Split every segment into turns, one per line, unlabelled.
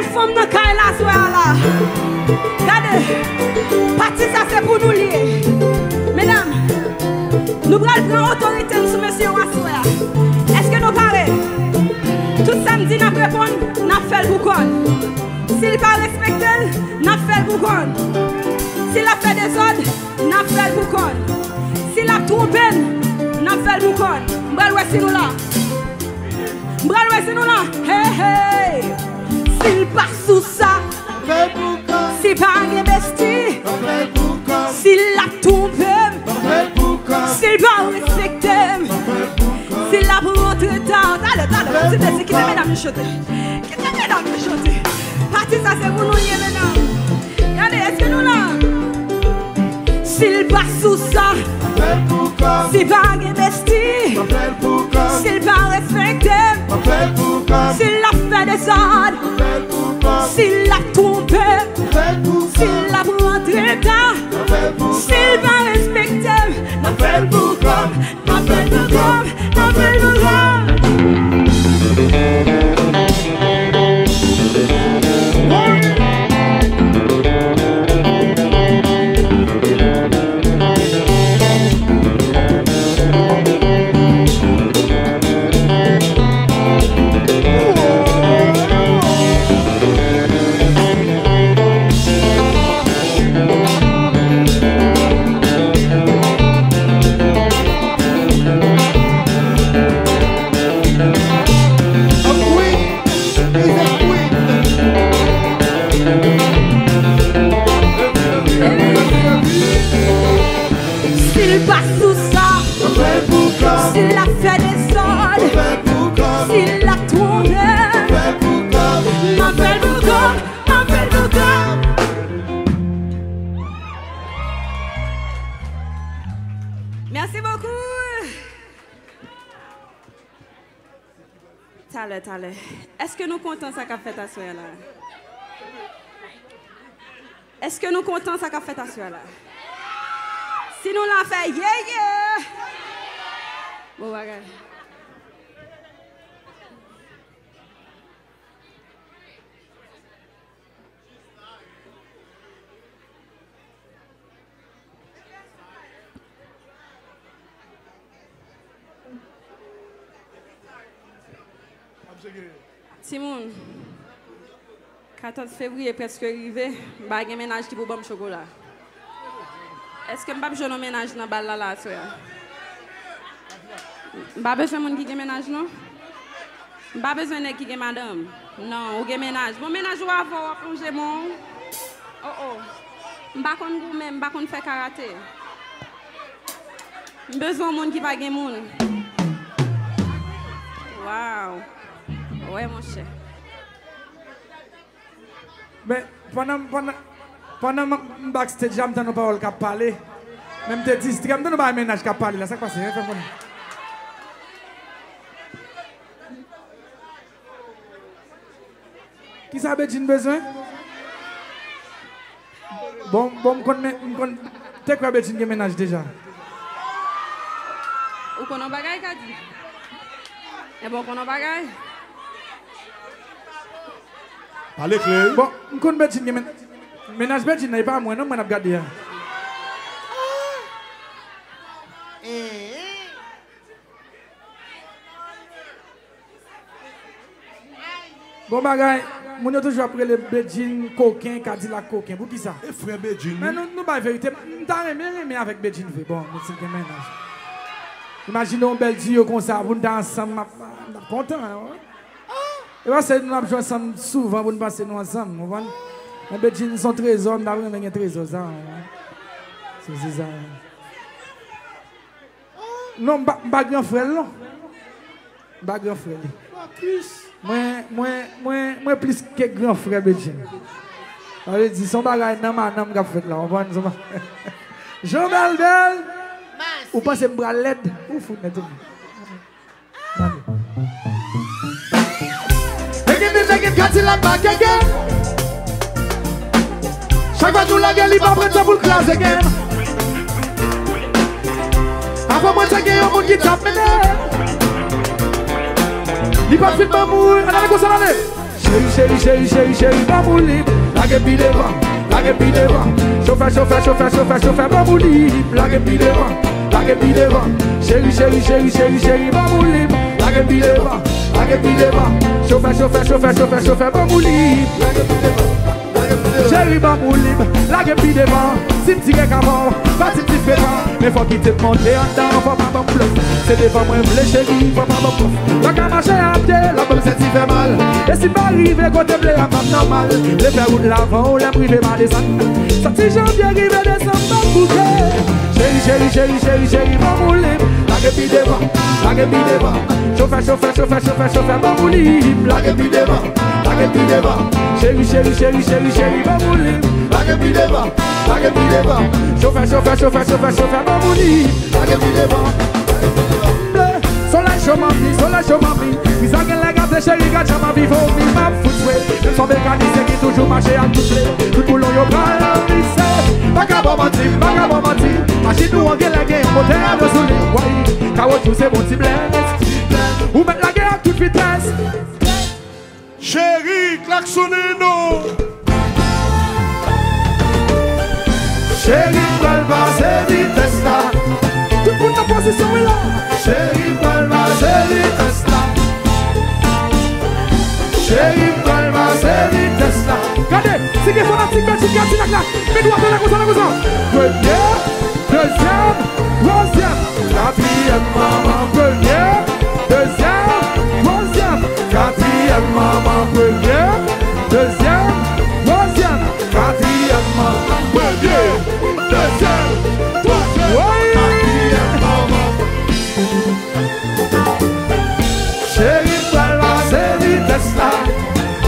belle femme dans le la soirée là. Regardez, parti ça c'est pour nous lier. Mesdames, nous allons prendre autorité sur monsieur Wassoya. Est-ce que nous parlons? Tout samedi, nous répondons, nous faisons le boucan. S'il n'est pas respecté, nous faisons le boucan. S'il a fait des ordres, nous faisons le boucan. S'il a trompé, nous faisons le boucan. Nous allons nous là. Nous là. Hey, hey. S'il passe sous ça, s'il pas un bestie, s'il a trompé, s'il pas respecté, s'il a rentré tard. Allez, c'est qui te met dans le chanter. Qui te met dans le chanter. Parti ça c'est pour nous, mesdames. Regardez, est-ce que nous là? S'il passe sous ça, s'il pas un bestie, s'il pas respecté, s'il a fait des ordres, s'il a trompé, s'il a rentré tard, s'il va respecter, n'appelle pour comme, n'appelle pour comme, n'appelle pour comme. S'il a fait des ordres, s'il a tourné, m'appelle Bougon, m'appelle Bougon. Merci beaucoup. T'allez. Est-ce que nous comptons ça qu'a fait ta soeur là? Est-ce que nous comptons ça qu'a fait ta soeur là? Si nous l'avons fait, yeah! Bon, bagage. Simon, 14 février presque arrivé, je vais un ménage qui pour bon chocolat. Est-ce que je vais faire un ménage dans la balle là, soeur? Je n'ai pas besoin de qui a ménage, non? Je n'ai pas besoin de qui a madame. Non, ou ménage. Mon ménage, je vais avoir plongé mon. Oh. Je ne sais pas même, je ne sais pas faire karaté. J'ai besoin de monde qui va gagner monde. Wow. Ouais, mon cher.
Mais pendant que backstage, j'entends nos paroles qui parlent. Même te dis, je ne pas un ménage qui parle là, ça passe. Qui ça a besoin? Bon, t'es quoi besoin de ménage déjà?
Ou qu'on a bagaille, Kadi? Et bon, qu'on a bagaille?
Allez, Claire.
Bon, on connaît besoin de ménage, besoin n'est pas moi, non, moi, je vais regarder. Bon, bagaille. Mon toujours après le Béjin coquin, Cadillac coquin. Pour qui ça?
Et frère Béjin.
Mais nous, pas vérité. Nous t'avons aimé avec Béjin. Bon, c'est le ménage. Imaginez un bel duo comme ça, vous êtes ensemble. Je suis content. Et nous avons joué ensemble souvent, vous passez nous ensemble. Les Béjin sont trésors, nous avons un trésor. C'est ça. Non, pas grand frère, non. Pas grand frère. Moi plus que grand frère Béjin. On lui dit son bagage n'a pas fait là. Jean Belbel, ou pensez que je l'aide ou fou net. Chaque fois que la gueule, il va prendre pour le classe again. Après moi, il y a un monde qui tape. Il va faire de l'amour, on a comme ça. Chérie, chérie, chérie, chérie, maman libre. La gueule devant, la gueule devant. Chauffeur, chauffeur, chauffeur, chauffeur, chauffeur, maman libre. La gueule devant, la gueule devant. Chérie, chérie, chérie, chérie, chérie, maman libre. La gueule devant, la gueule devant. Chauffeur, chauffeur, chauffeur, chauffeur, chauffeur, maman libre. La gueule devant. Chérie, maman libre, la gueule devant. Si tu es qu'avant, pas si tu fais pas. Mais faut qu'il te monte en dedans, faut pas m'en bluff. C'est devant moi, les chéris, faut pas m'en bluff. La camarche à pied, la bonne c'est si fait mal. Et si pas arrivé, quand t'es blé, à pas normal. Les faire route l'avant, ou la privé, ma descendre. Ça si janvier, arrivé, descendre, pas bouger. Chérie, chérie, chérie, chérie, chérie, maman libre. La gueule devant, la gueule devant. Chauffeur, chauffeur, chauffeur, chauffeur, chauffeur, maman libre. La gueule devant, la gueule devant. Chérie, chérie, chérie, chérie, chérie, maman libre. La gueule devant, la gueule devant. Chauffeur, chauffeur, chauffeur, chauffeur, chauffeur, maman libre. La gueule devant. Soleil chaud ma vie, soleil chaud ma vie. Mis à la garde, chérie, garde ma vie, faut vivre ma foutouée. Même son mécanicien qui toujours marché à toutes les. Tout le boulot, y'a pas l'envissé. Vagabond menti, vagabond menti. Machine nous en gueule la guerre, moteur de soleil. Oui, caoutchouc c'est bon, petit blesse. Ou mettre la guerre à toute vitesse.
Chérie, klaxonnez-nous.
Chérie, palma, c'est vitesse là. Tout le monde en position est là. Chérie, palma, c'est vitesse là. Chérie, palma, c'est vitesse là. Regardez, c'est des fanatiques, mais tu gardes là. Mets doigts dans la cause, Première, deuxième, troisième, quatrième, maman. Première, deuxième, troisième, quatrième, maman. Première, deuxième, troisième, quatrième, maman. Première, deuxième, troisième, quatrième, maman. Chérie, palma, c'est vitesse là.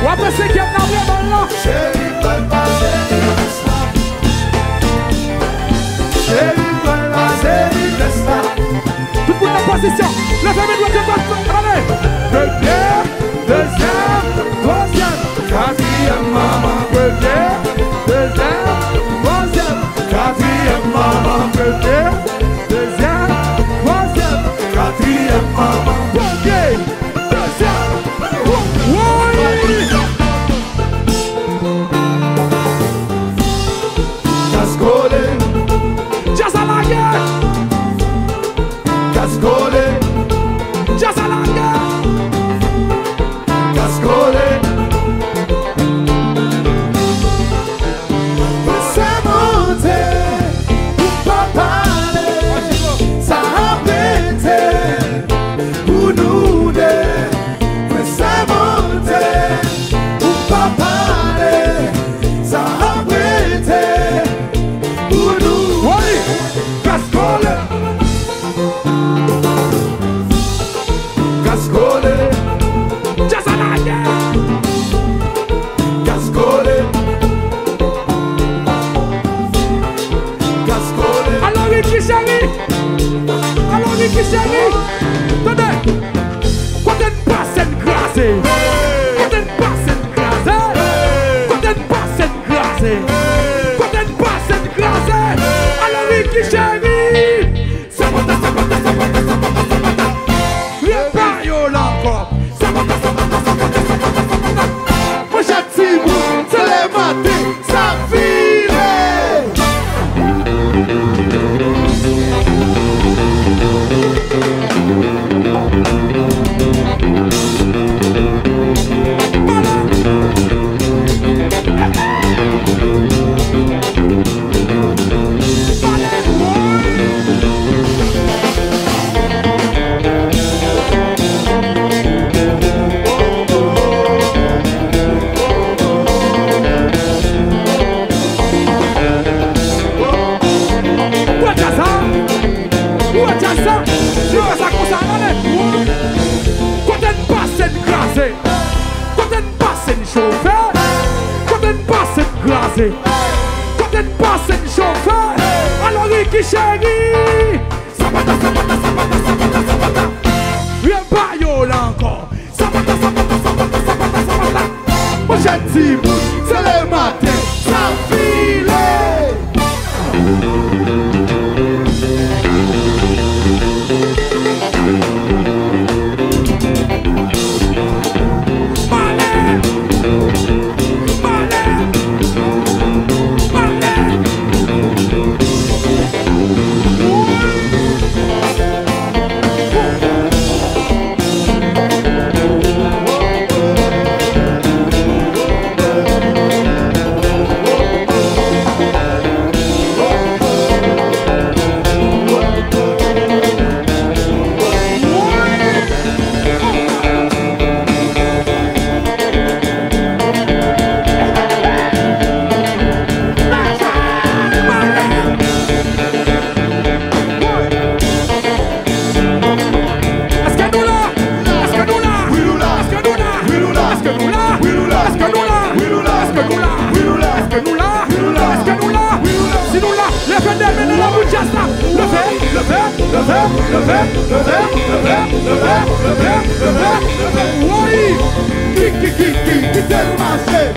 Ou après c'est qu'il y a vraiment là. Chérie, palma, c'est vitesse là. Chérie, palma, c'est vitesse là. Tout le monde en position. La famille doit être bonne. Allez. Première, deuxième, troisième, quatrième, maman. Première, deuxième, troisième, quatrième, maman. Première, deuxième, troisième, quatrième, maman. Premier, deuxième, Cascolé, jazz à la guerre. Cascolé, jazz à la guerre. Cascolé, c'est monté, pour pas parler, ça a pété, pour nous deux. C'est monté, pour pas parler, ça a pété. Cascole, Cascole, jazz à la guerre. Cascole, Cascole. Alors Ricky chérie, alors Ricky chérie. Tenez, quand elle passe une glacée, quand elle passe une glacée, quand elle passe une glacée, quand elle passe une glacée. Alors Ricky chérie. C'est les matins, ça file. Quand elle passe une chauffeur, alors Ricky chérie. Sabata, sabata, sabata, sabata, sabata. Viens pas yo là encore. Sabata, sabata, sabata, sabata, sabata. Mon gentil, c'est le matin, ça file. Allez. Est-ce que nous là? Est-ce que nous là? Si nous là, levez des mains dans la bouche là. Levez. Oui.
Qui t'aime marcher?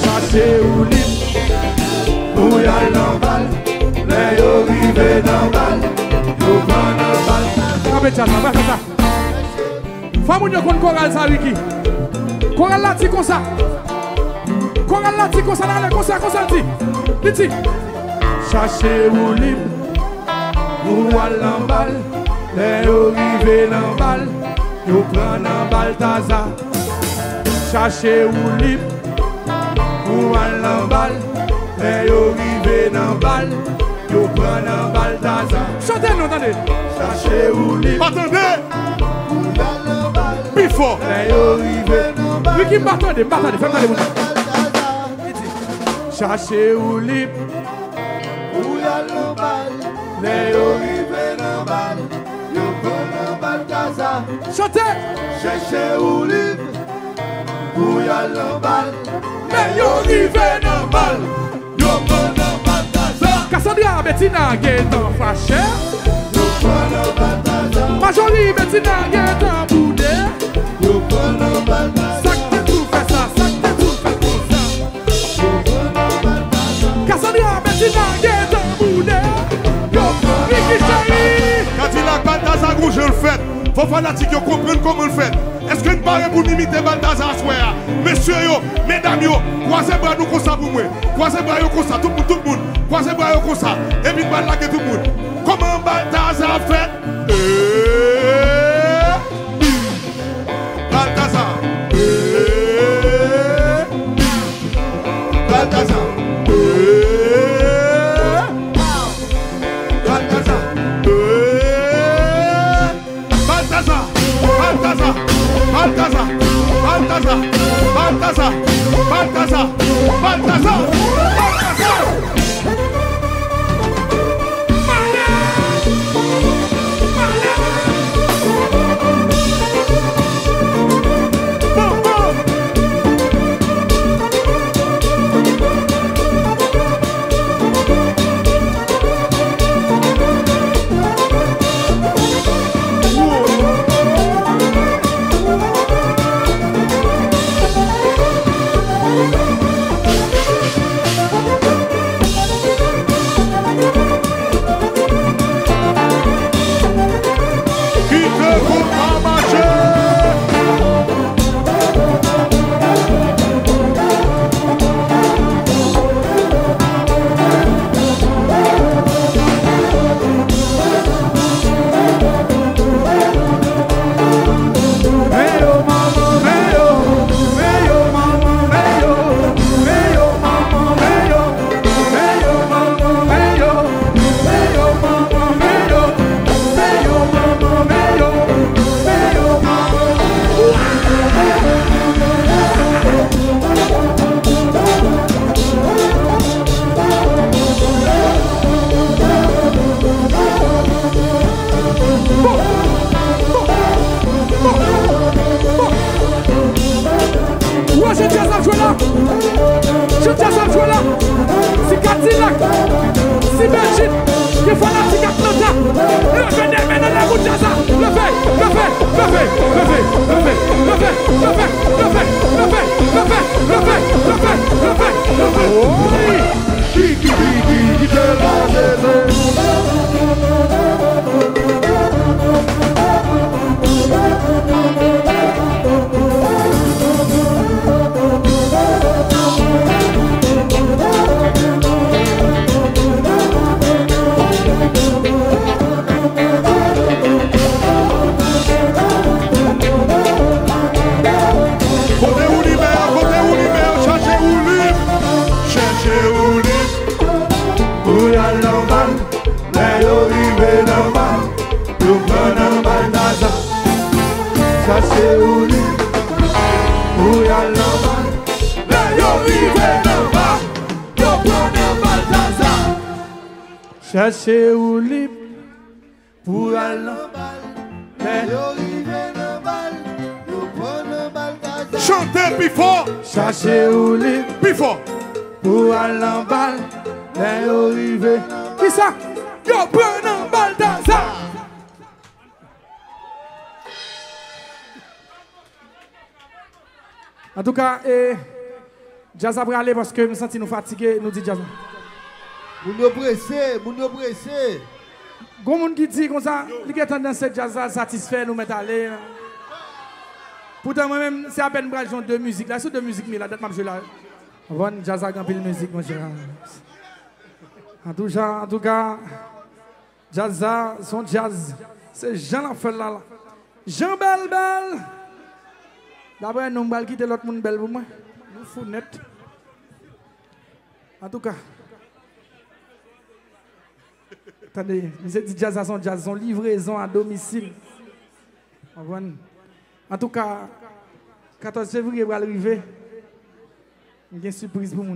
Cherchez où libre, où y a l'embal, mais yo rive dans balle, yo prend dans balle. Rappelez ça, rappelez ça. Femme yo kon choral ça wiki. Choral là ti comme ça. Choral là ti comme ça là, comme ça ti. Petit. Cherchez où libre, où y a l'embal, mais yo rive dans balle, yo prend dans balle taza. Cherchez où libre. Ou à l'embal, mais yo rive dans balle, yo prend dans balle taza. Chantez nous, attendez. Cherchez où libre.
Attendez.
Ou à l'embal,
plus fort.
Mais yo rive dans balle. Oui qui m'attendez, faites-moi les mots. Cherchez où libre. Ou à l'embal, mais yo rive dans balle, yo prend dans balle taza. Chantez. Cherchez où libre. Ou à l'embal. Mais yo rive nan bal, yo pren nan bal taza. Cassandra Bettina Gaetan fâché, yo pren nan bal taza. Majorie Bettina Gaetan boudé, yo pren nan bal taza. Sac de tout fait ça, sac de tout fait comme ça, yo pren nan bal taza. Cassandra Bettina Gaetan boudé, yo pren Ricky Chéri.
Quand il a Balthazar rouge, je le fais. Faut fanatiques comprendre comment le fait. Est-ce que nous parlons pour imiter Balthazar à soi? Messieurs, mesdames, croisez bras nous comme ça pour moi. Croisez bras comme ça, tout le monde. Croisez bras comme ça. Et puis balle là que tout le monde. Comment Balthazar fait? Balthazar. Balthazar. Balthazar, Balthazar, Balthazar, Balthazar, Balthazar, Balthazar.
chercher où libre, pour y aller en bal. Mais yo rive en bas, yo prenne Balthazar. Chercher où libre, pour y aller en bal. Mais yo rive en bal, yo prenne Balthazar.
Chantez plus fort.
Chercher où libre,
Plus fort.
pour aller en bal. Mais yo rive. Qui ça? Yo prenne Balthazar. En tout cas, jazz a aller parce que je me sens nous fatigués, nous dit jazz.
Moun yo pressé, moun yo pressé.
Gon moun qui dit comme ça, il y a tendance à jazz satisfait nous mettre aller. Pourtant moi-même c'est à peine bral genre de musique là, c'est de musique mais la date m'a joué là. Avant jazz a grand pile musique mon cher. En tout cas, jazz son jazz, c'est Jean la fait là. Jean Bel. D'abord, nous allons quitter l'autre monde belle pour moi. Nous fous net. En tout cas, attendez, nous avons dit jazz à son livraison à domicile. En tout cas, 14 février va arriver. Il y a une surprise pour nous.